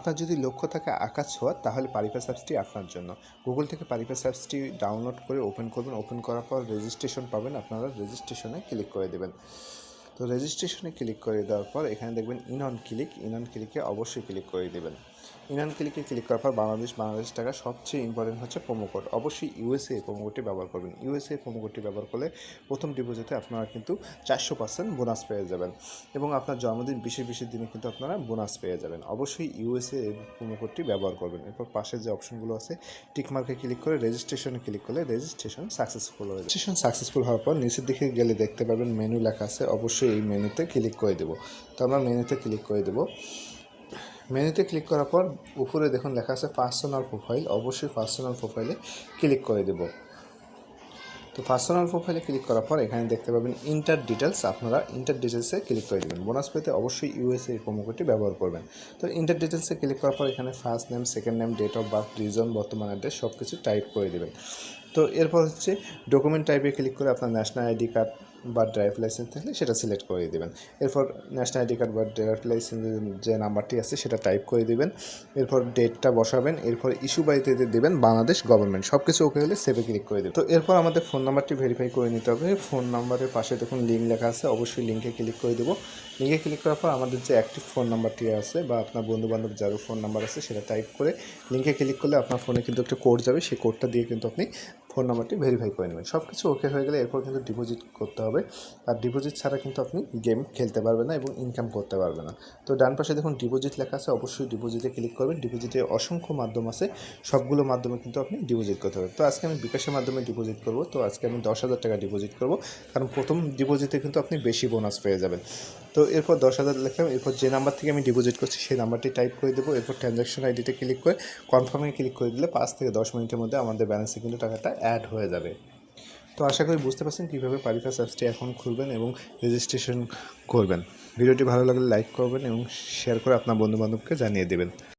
আপনার যদি লক্ষ্য থাকে আকাশ ছোঁয়া, তাহলে পারিপাস অ্যাপসটি আপনার জন্য। গুগল থেকে পারিপাস অ্যাপসটি ডাউনলোড করে ওপেন করবেন। ওপেন করার পর রেজিস্ট্রেশন পাবেন, আপনারা রেজিস্ট্রেশনে ক্লিক করে দেবেন। তো রেজিস্ট্রেশনে ক্লিক করে দেওয়ার পর এখানে দেখবেন ইন অন ক্লিকে অবশ্যই ক্লিক করে দেবেন। ইন অন ক্লিকে ক্লিক করার পর বাংলাদেশ টাকা সবচেয়ে ইম্পর্টেন্ট হচ্ছে প্রোমো কোড। অবশ্যই ইউএসএ প্রোমো কোডটি ব্যবহার করবেন। ইউএসএ প্রোমো কোডটি ব্যবহার করলে প্রথম ডিপোজিটে আপনারা কিন্তু 400% বোনাস পেয়ে যাবেন এবং আপনার জন্মদিন বিশেষ দিনে কিন্তু আপনারা বোনাস পেয়ে যাবেন। অবশ্যই ইউএসএ প্রোমো কোডটি ব্যবহার করবেন। এরপর পাশে যে অপশনগুলো আছে টিকমার্কে ক্লিক করে রেজিস্ট্রেশনে ক্লিক করলে রেজিস্ট্রেশন সাকসেসফুল হয়ে যাবে। রেজিস্ট্রেশন সাকসেসফুল হওয়ার পর নিচের দিকে গেলে দেখতে পাবেন মেনু লেখা আছে। অবশ্যই এই মেনুতে ক্লিক করে দেবো। তো আমরা মেনুতে ক্লিক করে দেবো। মেনুতে ক্লিক করার পর উপরে দেখুন লেখা আছে পার্সোনাল প্রোফাইল। অবশ্যই পার্সোনাল প্রোফাইলে ক্লিক করে দেব। তো পার্সোনাল প্রোফাইলে ক্লিক করার পর এখানে দেখতে পাবেন ইন্টার ডিটেলস। আপনারা ইন্টার ডিটেলসে ক্লিক করে দেবেন। বোনাস পেতে অবশ্যই ইউএসএ প্রোমো কোডটি ব্যবহার করবেন। তো ইন্টার ডিটেলসে ক্লিক করার পর এখানে first name, second name, date of birth, reason, বর্তমান অ্যাড্রেস সব কিছু টাইপ করে দেবেন। তো এরপর হচ্ছে ডকুমেন্ট টাইপে ক্লিক করে আপনার ন্যাশনাল আইডি কার্ড বা ড্রাইভিং লাইসেন্স থাকলে সেটা সিলেক্ট করে দেবেন। এরপর ন্যাশনাল আইডি কার্ড বা ড্রাইভিং লাইসেন্সের যে নাম্বারটি আছে সেটা টাইপ করে দেবেন। এরপর ডেটটা বসাবেন। এরপর ইস্যু বাড়িতে দেবেন বাংলাদেশ গভর্নমেন্ট। সব কিছু ওকে হলে সেভে ক্লিক করে দেবেন। তো এরপর আমাদের ফোন নাম্বারটি ভেরিফাই করে নিতে হবে। ফোন নাম্বারের পাশে দেখুন লিঙ্ক লেখা আছে। অবশ্যই লিঙ্কে ক্লিক করে দেবো। লিঙ্কে ক্লিক করার পর আমাদের যে অ্যাক্টিভ ফোন নাম্বারটি আছে বা আপনার বন্ধুবান্ধব যারও ফোন নাম্বার আছে সেটা টাইপ করে লিঙ্কে ক্লিক করলে আপনার ফোনে কিন্তু একটা কোড যাবে। সেই কোডটা দিয়ে কিন্তু আপনি ফোন নাম্বারটি ভেরিফাই করে নেবেন। সব কিছু ওকে হয়ে গেলে এরপর কিন্তু ডিপোজিট করতে হবে। আর ডিপোজিট ছাড়া কিন্তু আপনি গেম খেলতে পারবেন না এবং ইনকাম করতে পারবেন না। তো ডান পাশে দেখুন ডিপোজিট লেখা আছে। অবশ্যই ডিপোজিটে ক্লিক করবেন। ডিপোজিটের অসংখ্য মাধ্যম আছে, সবগুলো মাধ্যমে কিন্তু আপনি ডিপোজিট করতে পারবেন। তো আজকে আমি বিকাশের মাধ্যমে ডিপোজিট করব। তো আজকে আমি 10,000 টাকা ডিপোজিট করব, কারণ প্রথম ডিপোজিটে কিন্তু আপনি বেশি বোনাস পেয়ে যাবেন। তো এরপর 10,000 লিখলাম। এরপর যে নাম্বার থেকে আমি ডিপোজিট করছি সেই নাম্বারটি টাইপ করে দেবো। এরপর ট্রানজ্যাকশন আইডিতে ক্লিক করে কনফার্মে ক্লিক করে দিলে 5 থেকে 10 মিনিটের মধ্যে আমাদের ব্যালেন্সে কিন্তু টাকাটা অ্যাড হয়ে যাবে। তো আশা করি বুঝতে পারছেন কীভাবে পারিপাস অ্যাপসটি এখন খুলবেন এবং রেজিস্ট্রেশন করবেন। ভিডিওটি ভালো লাগলে লাইক করবেন এবং শেয়ার করে আপনার বন্ধুবান্ধবকে জানিয়ে দেবেন।